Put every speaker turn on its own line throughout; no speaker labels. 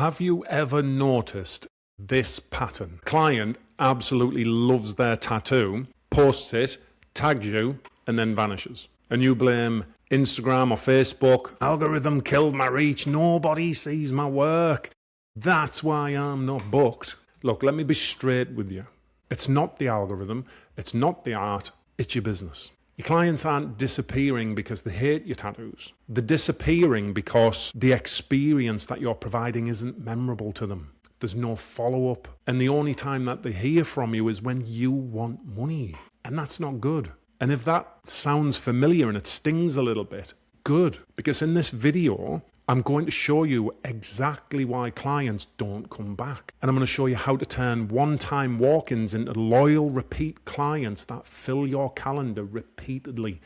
Have you ever noticed this pattern? Client absolutely loves their tattoo, posts it, tags you, and then vanishes. And you blame Instagram or Facebook. Algorithm killed my reach. Nobody sees my work. That's why I'm not booked. Look, let me be straight with you. It's not the algorithm. It's not the art. It's your business. Your clients aren't disappearing because they hate your tattoos. They're disappearing because the experience that you're providing isn't memorable to them. There's no follow-up. And the only time that they hear from you is when you want money. And that's not good. And if that sounds familiar and it stings a little bit, good. Because in this video, I'm going to show you exactly why clients don't come back. And I'm going to show you how to turn one-time walk-ins into loyal repeat clients that fill your calendar repeatedly.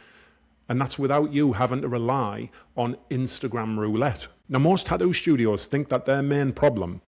And that's without you having to rely on Instagram roulette. Now, most tattoo studios think that their main problem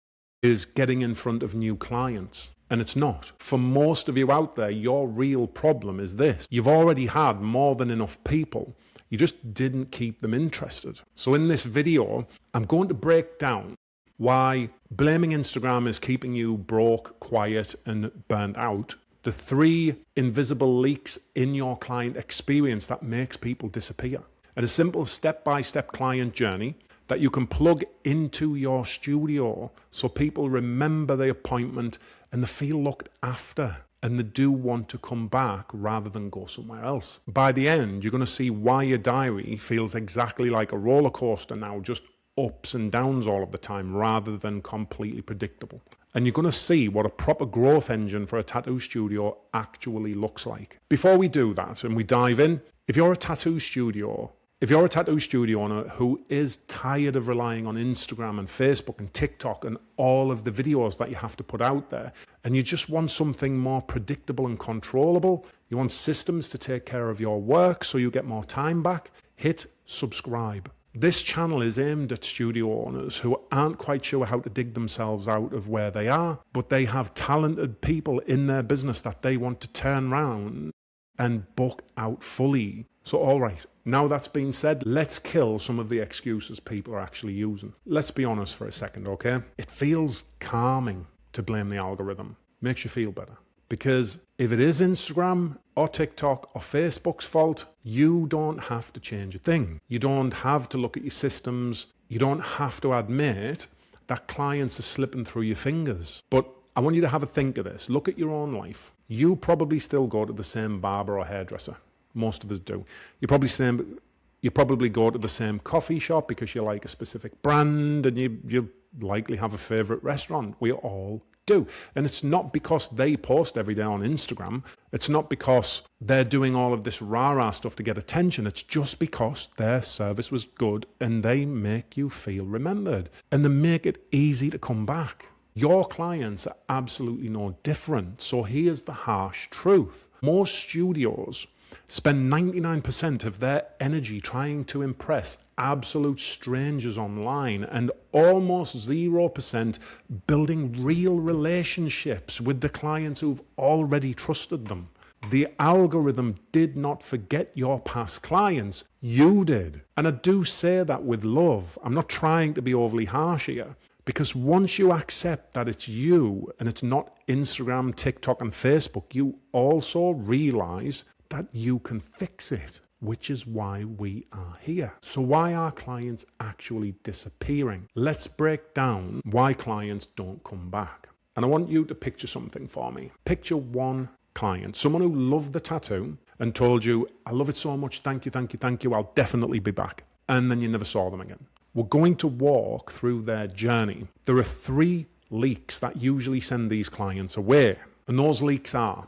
is getting in front of new clients. And it's not. For most of you out there, your real problem is this. You've already had more than enough people. You just didn't keep them interested. So in this video, I'm going to break down why blaming Instagram is keeping you broke, quiet, and burnt out. The 3 invisible leaks in your client experience that makes people disappear. And a simple step-by-step client journey that you can plug into your studio so people remember the appointment and they feel looked after and they do want to come back rather than go somewhere else. By the end, you're going to see why your diary feels exactly like a roller coaster now, just ups and downs all of the time rather than completely predictable. And you're going to see what a proper growth engine for a tattoo studio actually looks like. Before we do that and we dive in, if you're a tattoo studio owner who is tired of relying on Instagram and Facebook and TikTok and all of the videos that you have to put out there, and you just want something more predictable and controllable, you want systems to take care of your work so you get more time back, hit subscribe. This channel is aimed at studio owners who aren't quite sure how to dig themselves out of where they are, but they have talented people in their business that they want to turn around and book out fully. So all right, now that's been said, let's kill some of the excuses people are actually using. Let's be honest for a second, okay? It feels calming to blame the algorithm. Makes you feel better. Because if it is Instagram or TikTok or Facebook's fault, you don't have to change a thing. You don't have to look at your systems. You don't have to admit that clients are slipping through your fingers. But I want you to have a think of this. Look at your own life. You probably still go to the same barber or hairdresser. Most of us do. You probably go to the same coffee shop because you like a specific brand, and you likely have a favorite restaurant. We all do. And it's not because they post every day on Instagram. It's not because they're doing all of this rah-rah stuff to get attention. It's just because their service was good and they make you feel remembered. And they make it easy to come back. Your clients are absolutely no different. So here's the harsh truth. Most studios spend 99% of their energy trying to impress absolute strangers online and almost 0% building real relationships with the clients who've already trusted them. The algorithm did not forget your past clients. You did. And I do say that with love. I'm not trying to be overly harsh here. Because once you accept that it's you and it's not Instagram, TikTok, and Facebook, you also realize that you can fix it, which is why we are here. So why are clients actually disappearing? Let's break down why clients don't come back. And I want you to picture something for me. Picture one client, someone who loved the tattoo and told you, I love it so much, thank you, thank you, thank you, I'll definitely be back. And then you never saw them again. We're going to walk through their journey. There are 3 leaks that usually send these clients away. And those leaks are: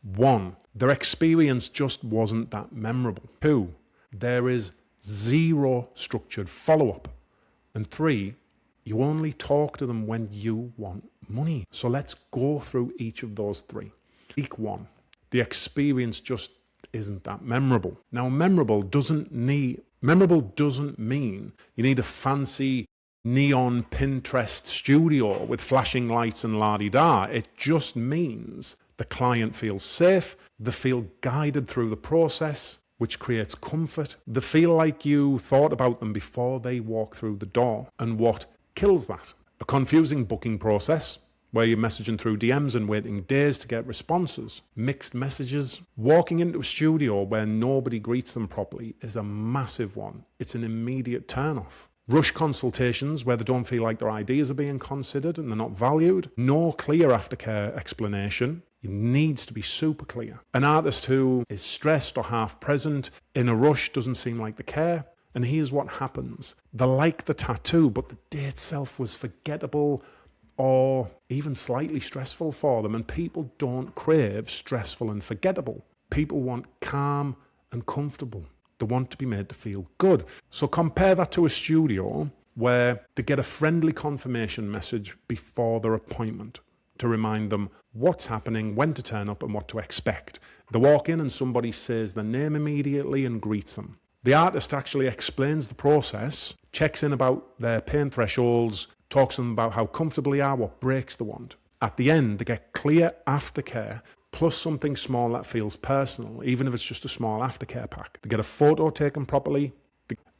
1, their experience just wasn't that memorable. 2, there is 0 structured follow-up. And 3, you only talk to them when you want money. So let's go through each of those 3. Leak 1, the experience just isn't that memorable. Now, memorable doesn't mean you need a fancy neon Pinterest studio with flashing lights and la-di-da. It just means the client feels safe, they feel guided through the process, which creates comfort. They feel like you thought about them before they walk through the door. And what kills that? A confusing booking process where you're messaging through DMs and waiting days to get responses. Mixed messages. Walking into a studio where nobody greets them properly is a massive one. It's an immediate turn-off. Rush consultations where they don't feel like their ideas are being considered and they're not valued. No clear aftercare explanation. It needs to be super clear. An artist who is stressed or half present in a rush doesn't seem like they care. And here's what happens. They like the tattoo, but the day itself was forgettable or even slightly stressful for them. And people don't crave stressful and forgettable. People want calm and comfortable. They want to be made to feel good. So compare that to a studio where they get a friendly confirmation message before their appointment to remind them what's happening, when to turn up and what to expect. They walk in and somebody says their name immediately and greets them. The artist actually explains the process, checks in about their pain thresholds, talks to them about how comfortable they are, what breaks they want. At the end, they get clear aftercare, plus something small that feels personal, even if it's just a small aftercare pack. They get a photo taken properly,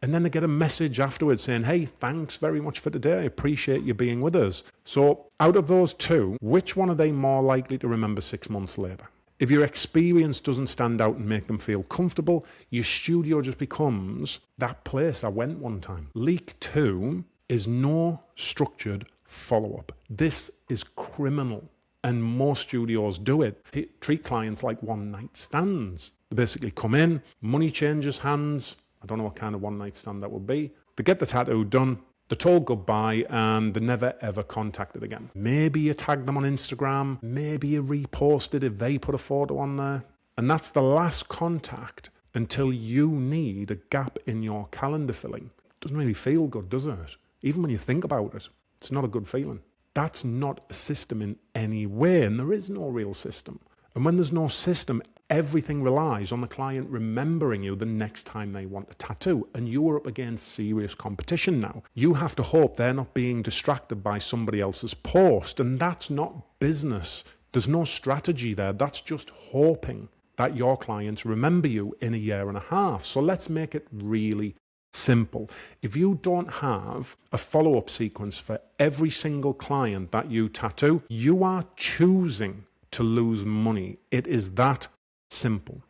and then they get a message afterwards saying, hey, thanks very much for today. I appreciate you being with us. So out of those two, which one are they more likely to remember 6 months later? If your experience doesn't stand out and make them feel comfortable, your studio just becomes that place I went one time. Leak 2 is no structured follow-up. This is criminal, and most studios do it. They treat clients like one-night stands. They basically come in, money changes hands. I don't know what kind of one-night stand that would be. They get the tattoo done, they're told goodbye, and they're never ever contacted again. Maybe you tag them on Instagram, maybe you repost it if they put a photo on there. And that's the last contact until you need a gap in your calendar filling. Doesn't really feel good, does it? Even when you think about it, it's not a good feeling. That's not a system in any way, and there is no real system. And when there's no system, everything relies on the client remembering you the next time they want a tattoo. And you are up against serious competition now. You have to hope they're not being distracted by somebody else's post. And that's not business. There's no strategy there. That's just hoping that your clients remember you in a year and a half. So let's make it really simple. If you don't have a follow-up sequence for every single client that you tattoo, you are choosing to lose money. It is that simple.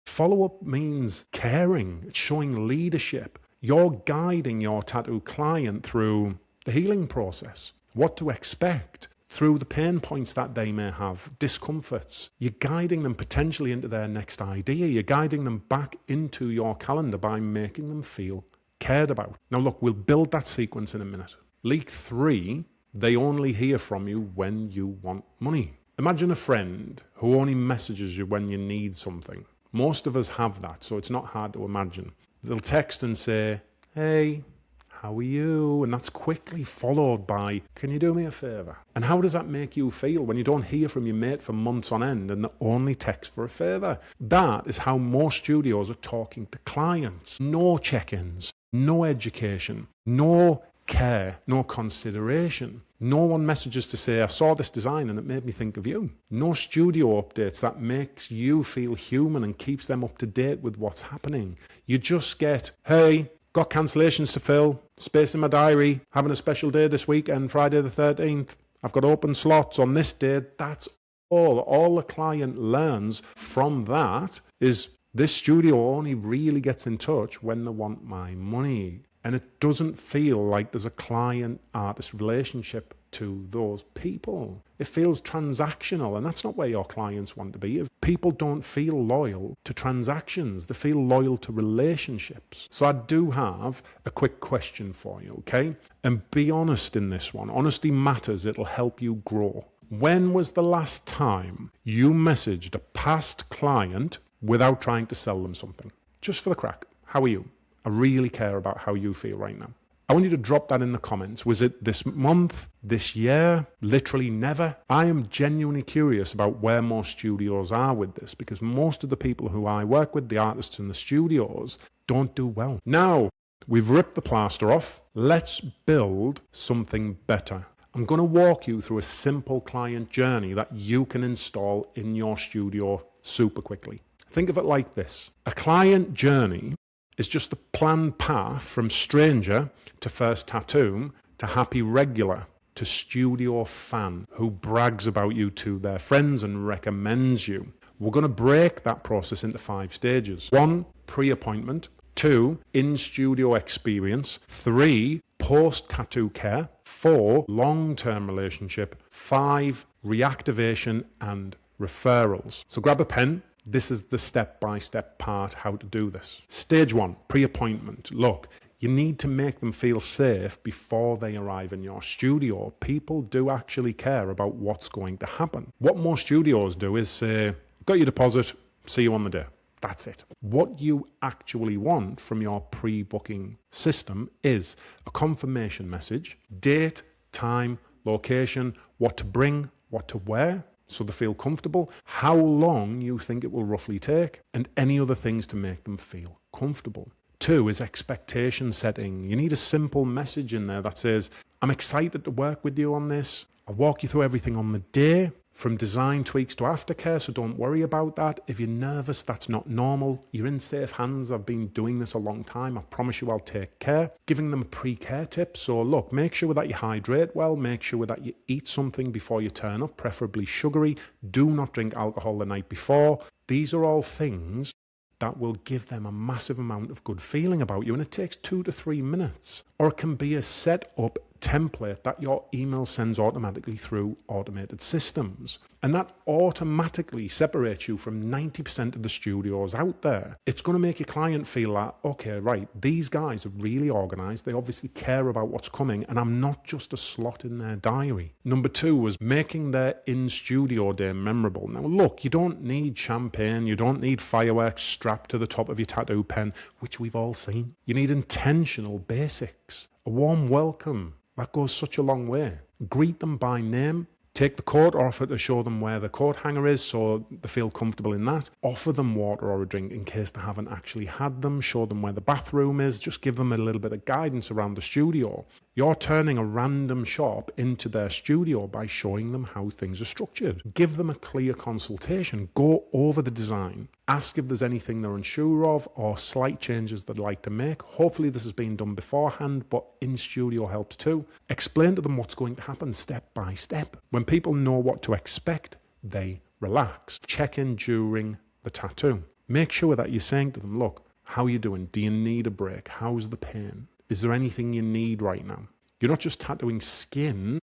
Follow-up means caring. It's showing leadership. You're guiding your tattoo client through the healing process, what to expect, through the pain points that they may have, discomforts. You're guiding them potentially into their next idea. You're guiding them back into your calendar by making them feel cared about. Now look, we'll build that sequence in a minute. Leak 3, they only hear from you when you want money. Imagine a friend who only messages you when you need something. Most of us have that, so it's not hard to imagine. They'll text and say, hey, how are you? And that's quickly followed by, can you do me a favour? And how does that make you feel when you don't hear from your mate for months on end and they only text for a favour? That is how most studios are talking to clients. No check-ins, no education, no care, no consideration. No one messages to say, I saw this design and it made me think of you. No studio updates that makes you feel human and keeps them up to date with what's happening. You just get, hey, got cancellations to fill, space in my diary, having a special day this weekend, Friday the 13th. I've got open slots on this day. That's all. All the client learns from that is this studio only really gets in touch when they want my money. And it doesn't feel like there's a client-artist relationship to those people. It feels transactional, and that's not where your clients want to be. If people don't feel loyal to transactions, they feel loyal to relationships. So I do have a quick question for you, okay? And be honest in this one. Honesty matters. It'll help you grow. When was the last time you messaged a past client without trying to sell them something? Just for the crack. How are you? I really care about how you feel right now. I want you to drop that in the comments. Was it this month, this year, literally never? I am genuinely curious about where most studios are with this, because most of the people who I work with, the artists in the studios, don't do well. Now, we've ripped the plaster off. Let's build something better. I'm going to walk you through a simple client journey that you can install in your studio super quickly. Think of it like this. A client journey is just the planned path from stranger to first tattoo to happy regular to studio fan who brags about you to their friends and recommends you. We're going to break that process into 5 stages. 1, pre-appointment. 2, in-studio experience. 3, post-tattoo care. 4, long-term relationship. 5, reactivation and referrals. So grab a pen. This is the step-by-step part how to do this. Stage 1, pre-appointment. Look, you need to make them feel safe before they arrive in your studio. People do actually care about what's going to happen. What most studios do is say, got your deposit, see you on the day. That's it. What you actually want from your pre-booking system is a confirmation message, date, time, location, what to bring, what to wear, so they feel comfortable, how long you think it will roughly take, and any other things to make them feel comfortable. 2 is expectation setting. You need a simple message in there that says, I'm excited to work with you on this. I'll walk you through everything on the day, from design tweaks to aftercare, so don't worry about that. If you're nervous, that's not normal. You're in safe hands. I've been doing this a long time. I promise you I'll take care. Giving them a pre-care tip. So look, make sure that you hydrate well. Make sure that you eat something before you turn up, preferably sugary. Do not drink alcohol the night before. These are all things that will give them a massive amount of good feeling about you. And it takes 2 to 3 minutes. Or it can be a set up template that your email sends automatically through automated systems. And that automatically separates you from 90% of the studios out there. It's going to make your client feel that, okay, right, these guys are really organized. They obviously care about what's coming, and I'm not just a slot in their diary. Number 2 was making their in-studio day memorable. Now, look, you don't need champagne. You don't need fireworks strapped to the top of your tattoo pen, which we've all seen. You need intentional basics. A warm welcome. That goes such a long way. Greet them by name. Take the coat, or offer to show them where the coat hanger is so they feel comfortable in that. Offer them water or a drink in case they haven't actually had them. Show them where the bathroom is. Just give them a little bit of guidance around the studio. You're turning a random shop into their studio by showing them how things are structured. Give them a clear consultation. Go over the design. Ask if there's anything they're unsure of or slight changes they'd like to make. Hopefully this has been done beforehand, but in studio helps too. Explain to them what's going to happen step by step. When people know what to expect, they relax. Check in during the tattoo. Make sure that you're saying to them, look, how are you doing? Do you need a break? How's the pain? Is there anything you need right now? You're not just tattooing skin,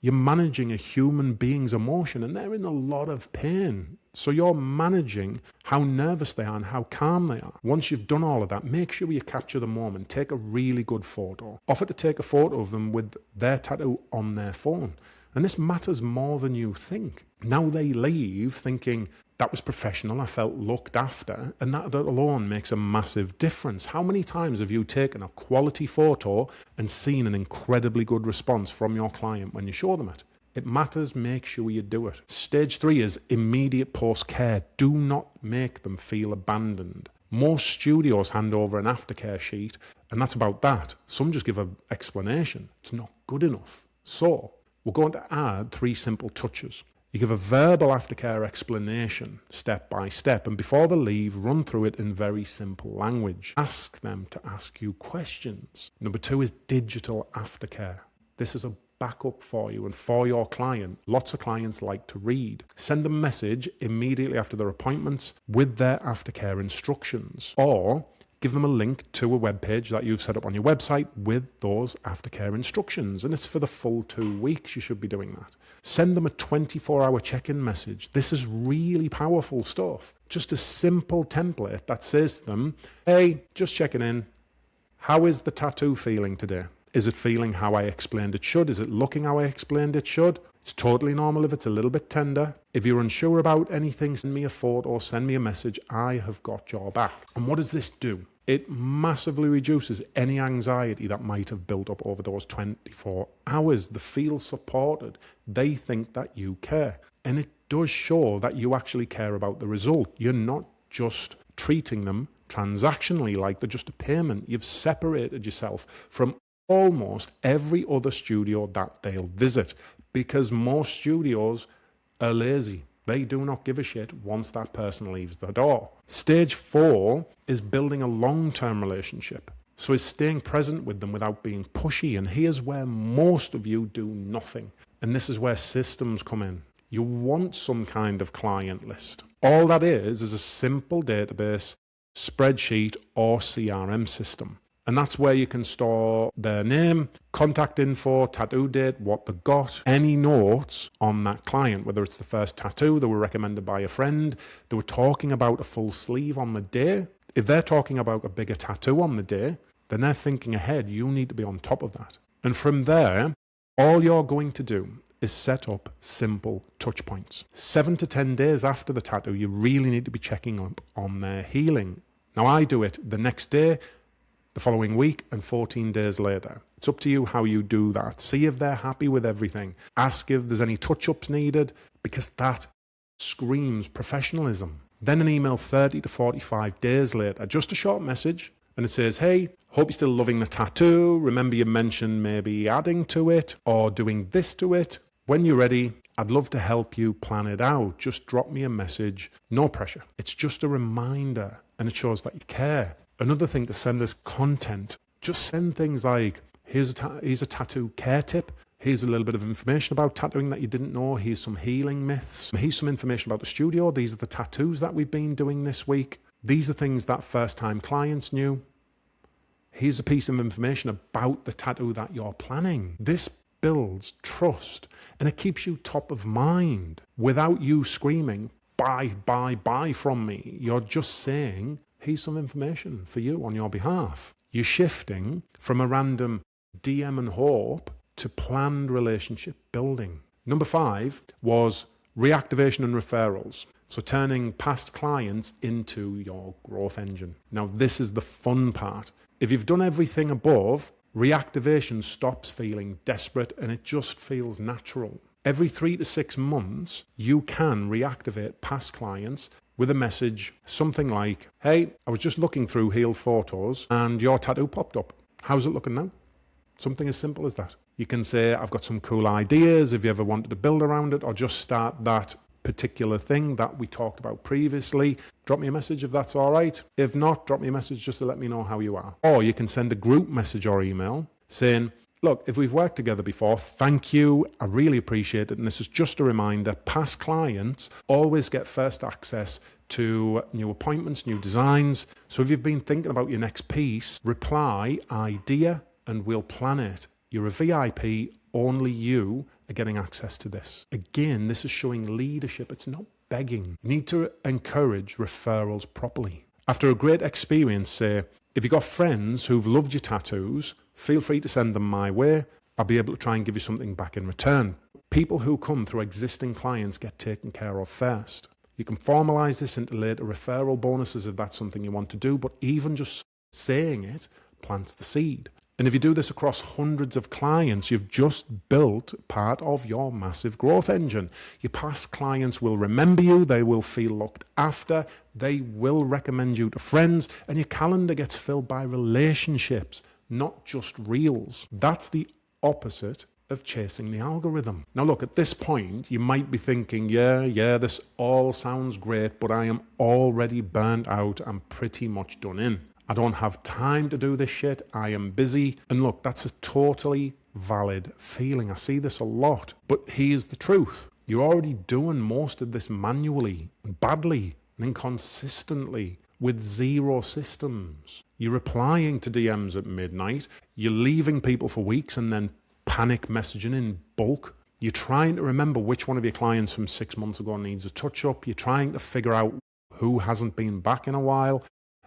you're managing a human being's emotion, and they're in a lot of pain. So you're managing how nervous they are and how calm they are. Once you've done all of that, make sure you capture the moment. Take a really good photo. Offer to take a photo of them with their tattoo on their phone. And this matters more than you think. Now they leave thinking, that was professional, I felt looked after, and that alone makes a massive difference. How many times have you taken a quality photo and seen an incredibly good response from your client when you show them it? It matters, make sure you do it. Stage 3 is immediate post-care. Do not make them feel abandoned. Most studios hand over an aftercare sheet, and that's about that. Some just give an explanation. It's not good enough. So, we're going to add 3 simple touches. You give a verbal aftercare explanation, step by step, and before they leave, run through it in very simple language. Ask them to ask you questions. Number 2 is digital aftercare. This is a backup for you and for your client. Lots of clients like to read. Send them a message immediately after their appointments with their aftercare instructions, or give them a link to a web page that you've set up on your website with those aftercare instructions. And it's for the full 2 weeks you should be doing that. Send them a 24-hour check-in message. This is really powerful stuff. Just a simple template that says to them, hey, just checking in. How is the tattoo feeling today? Is it feeling how I explained it should? Is it looking how I explained it should? It's totally normal if it's a little bit tender. If you're unsure about anything, send me a photo or send me a message. I have got your back. And what does this do? It massively reduces any anxiety that might have built up over those 24 hours. They feel supported. They think that you care. And it does show that you actually care about the result. You're not just treating them transactionally like they're just a payment. You've separated yourself from almost every other studio that they'll visit, because most studios are lazy. They do not give a shit once that person leaves the door. Stage 4 is building a long-term relationship. So it's staying present with them without being pushy. And here's where most of you do nothing. And this is where systems come in. You want some kind of client list. All that is a simple database, spreadsheet, or CRM system. And that's where you can store their name, contact info, tattoo date, what they got, any notes on that client, whether it's the first tattoo, they were recommended by a friend, they were talking about a full sleeve on the day. If they're talking about a bigger tattoo on the day, then they're thinking ahead. You need to be on top of that. And from there, all you're going to do is set up simple touch points. 7 to 10 days after the tattoo, you really need to be checking up on their healing. Now, I do it the next day, the following week, and 14 days later. It's up to you how you do that. See if they're happy with everything. Ask if there's any touch-ups needed, because that screams professionalism. Then an email 30 to 45 days later, just a short message, and it says, hey, hope you're still loving the tattoo. Remember you mentioned maybe adding to it or doing this to it. When you're ready, I'd love to help you plan it out. Just drop me a message. No pressure. It's just a reminder, and it shows that you care. Another thing to send is content. Just send things like, here's a tattoo care tip. Here's a little bit of information about tattooing that you didn't know. Here's some healing myths. Here's some information about the studio. These are the tattoos that we've been doing this week. These are things that first-time clients knew. Here's a piece of information about the tattoo that you're planning. This builds trust, and it keeps you top of mind without you screaming, buy from me. You're just saying, here's some information for you on your behalf. You're shifting from a random DM and hope to planned relationship building. Number 5 was reactivation and referrals. So turning past clients into your growth engine. Now, this is the fun part. If you've done everything above, reactivation stops feeling desperate and it just feels natural. Every 3 to 6 months, you can reactivate past clients with a message, something like, hey, I was just looking through healed photos and your tattoo popped up. How's it looking now? Something as simple as that. You can say, I've got some cool ideas if you ever wanted to build around it, or just start that particular thing that we talked about previously. Drop me a message if that's all right. If not, drop me a message just to let me know how you are. Or you can send a group message or email saying, look, if we've worked together before, thank you. I really appreciate it. And this is just a reminder, past clients always get first access to new appointments, new designs. So if you've been thinking about your next piece, reply, idea, and we'll plan it. You're a VIP, only you are getting access to this. Again, this is showing leadership. It's not begging. You need to encourage referrals properly. After a great experience, say, if you've got friends who've loved your tattoos, feel free to send them my way. I'll be able to try and give you something back in return. People who come through existing clients get taken care of first. You can formalize this into later referral bonuses if that's something you want to do, but even just saying it plants the seed. And if you do this across hundreds of clients, you've just built part of your massive growth engine. Your past clients will remember you, they will feel looked after, they will recommend you to friends, and your calendar gets filled by relationships, not just reels. That's the opposite of chasing the algorithm. Now look, at this point, you might be thinking, yeah, this all sounds great, but I am already burnt out. I'm pretty much done in. I don't have time to do this shit. I am busy. And look, that's a totally valid feeling. I see this a lot. But here's the truth. You're already doing most of this manually, and badly, and inconsistently, with zero systems. You're replying to DMs at midnight. You're leaving people for weeks and then panic messaging in bulk. You're trying to remember which one of your clients from 6 months ago needs a touch-up. You're trying to figure out who hasn't been back in a while.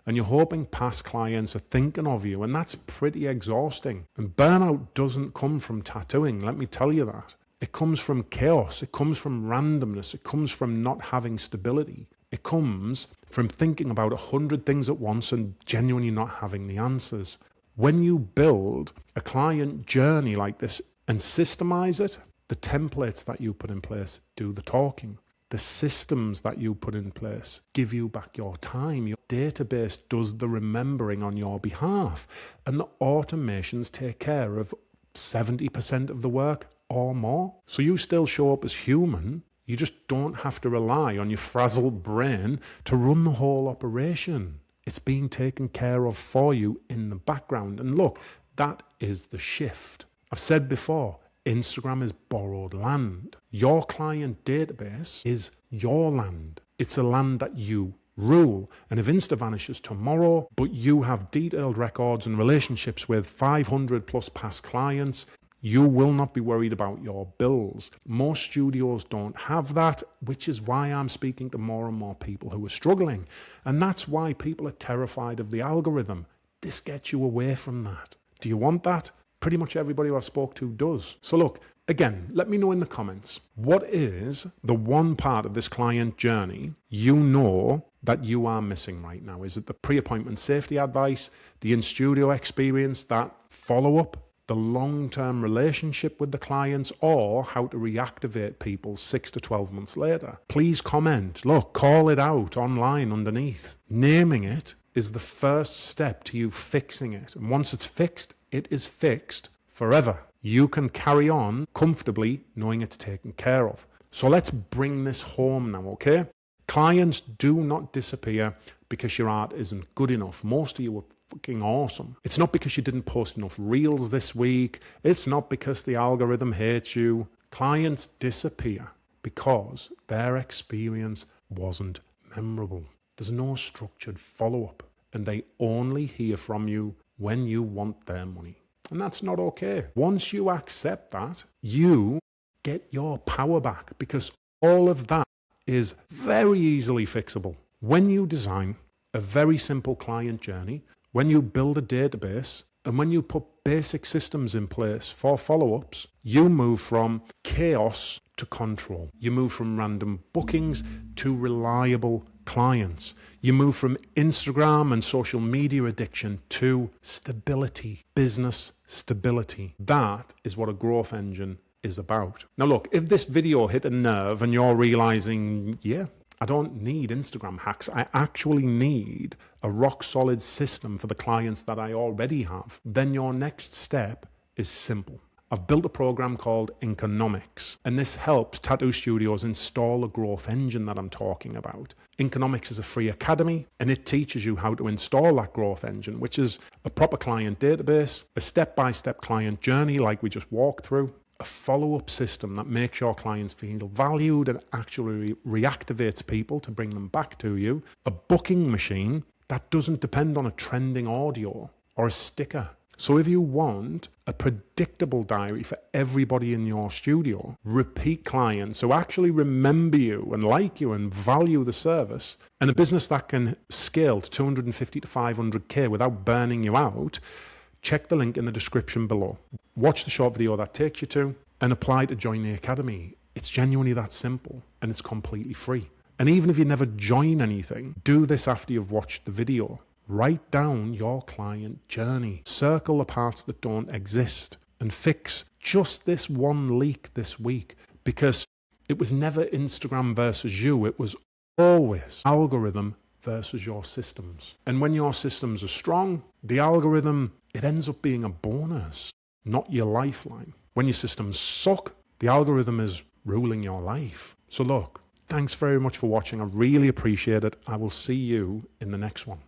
And you're hoping past clients are thinking of you, and that's pretty exhausting. And burnout doesn't come from tattooing, let me tell you that. It comes from chaos, it comes from randomness, it comes from not having stability. It comes from thinking about 100 things at once and genuinely not having the answers. When you build a client journey like this and systemize it, the templates that you put in place do the talking. The systems that you put in place give you back your time. Your database does the remembering on your behalf. And the automations take care of 70% of the work or more. So you still show up as human. You just don't have to rely on your frazzled brain to run the whole operation. It's being taken care of for you in the background. And look, that is the shift. I've said before, Instagram is borrowed land. Your client database is your land. It's a land that you rule. And if Insta vanishes tomorrow, but you have detailed records and relationships with 500 plus past clients, you will not be worried about your bills. Most studios don't have that, which is why I'm speaking to more and more people who are struggling. And that's why people are terrified of the algorithm. This gets you away from that. Do you want that? Pretty much everybody who I've spoke to does. So look, again, let me know in the comments, what is the one part of this client journey you know that you are missing right now? Is it the pre-appointment safety advice, the in-studio experience, that follow-up, the long-term relationship with the clients, or how to reactivate people 6 to 12 months later? Please comment. Look, call it out online underneath. Naming it is the first step to you fixing it. And once it's fixed, it is fixed forever. You can carry on comfortably knowing it's taken care of. So let's bring this home now, okay? Clients do not disappear because your art isn't good enough. Most of you are fucking awesome. It's not because you didn't post enough reels this week. It's not because the algorithm hates you. Clients disappear because their experience wasn't memorable. There's no structured follow-up, and they only hear from you when you want their money. And that's not okay. Once you accept that, you get your power back, because all of that is very easily fixable. When you design a very simple client journey, when you build a database, and when you put basic systems in place for follow-ups, you move from chaos to control. You move from random bookings to reliable clients. You move from Instagram and social media addiction to stability, business stability. That is what a growth engine is about. Now look, if this video hit a nerve and you're realizing, yeah, I don't need Instagram hacks, I actually need a rock solid system for the clients that I already have, then your next step is simple. I've built a program called Inconomics, and this helps tattoo studios install a growth engine that I'm talking about. Inconomics is a free academy, and it teaches you how to install that growth engine, which is a proper client database, a step-by-step client journey like we just walked through, a follow-up system that makes your clients feel valued and actually reactivates people to bring them back to you, a booking machine that doesn't depend on a trending audio or a sticker. So if you want a predictable diary for everybody in your studio, repeat clients who actually remember you and like you and value the service, and a business that can scale to 250 to 500K without burning you out, check the link in the description below. Watch the short video that takes you to and apply to join the academy. It's genuinely that simple, and it's completely free. And even if you never join anything, do this after you've watched the video. Write down your client journey. Circle the parts that don't exist and fix just this one leak this week, because it was never Instagram versus you. It was always algorithm versus your systems. And when your systems are strong, the algorithm, it ends up being a bonus, not your lifeline. When your systems suck, the algorithm is ruling your life. So look, thanks very much for watching. I really appreciate it. I will see you in the next one.